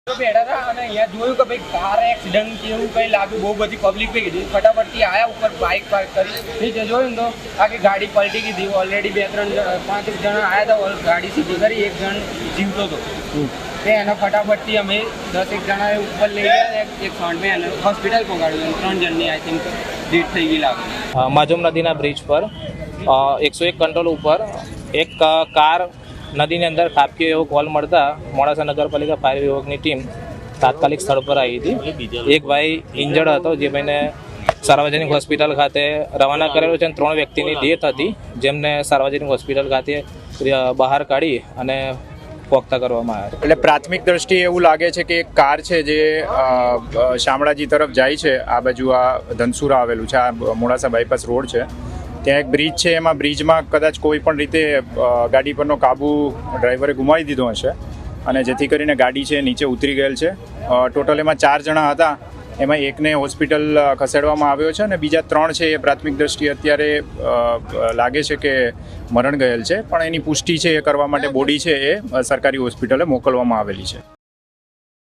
બેઠા હતા અને અહીંયા જોયું કે ભાઈ કાર એક્સિડન્ટ એવું કંઈ લાગ્યું, બહુ બધી પબ્લિક બી કીધી. ફટાફટથી આયા ઉપર બાઇક પાર્ક કરી નીચે જોયું ને તો આખી ગાડી પલટી ગઈ હતી. ઓલરેડી 2-3 જણા આવ્યા હતા, ગાડી સીધી કરી, એક જણ જીવતો હતો તે એને ફટાફટથી અમે 10 જણાએ ઉપર લઈ ગયા, એક સોંડમાં એને હોસ્પિટલ પહોંચાડ્યું. 3 જણની આઈ થિંક ડેથ થઈ ગઈ લાગે. માજુમ નદીના બ્રિજ પર 101 કંટ્રોલ ઉપર એક કાર નદીની અંદર ખાબકી એવો કોલ મળતા મોડાસા નગરપાલિકા ફાયર વિભાગની ટીમ તાત્કાલિક સ્થળ પર આવી હતી. એક ભાઈ ઇન્જર્ડ હતો, જે ભાઈને સાર્વજનિક હોસ્પિટલ ખાતે રવાના કરેલો છે અને 3 વ્યક્તિની ડેથ હતી, જેમને સાર્વજનિક હોસ્પિટલ ખાતે બહાર કાઢી અને પોખતા કરવામાં આવ્યા. એટલે પ્રાથમિક દ્રષ્ટિએ એવું લાગે છે કે એક કાર છે જે શામળાજી તરફ જાય છે, આ બાજુ આ ધનસુરા આવેલું છે, આ મોડાસા બાયપાસ રોડ છે, ત્યાં એક બ્રિજ છે, એમાં બ્રિજમાં કદાચ કોઈ પણ રીતે ગાડી પરનો કાબુ ડ્રાઈવરે ગુમાવી દીધો હશે અને જેથી કરીને ગાડી છે નીચે ઉતરી ગયેલ છે. ટોટલ એમાં 4 જણા હતા, એમાં એકને હોસ્પિટલ ખસેડવામાં આવ્યો છે અને બીજા 3 છે એ પ્રાથમિક દ્રષ્ટિએ અત્યારે લાગે છે કે મરણ ગયેલ છે, પણ એની પુષ્ટિ છે એ કરવા માટે બોડી છે એ સરકારી હોસ્પિટલે મોકલવામાં આવેલી છે.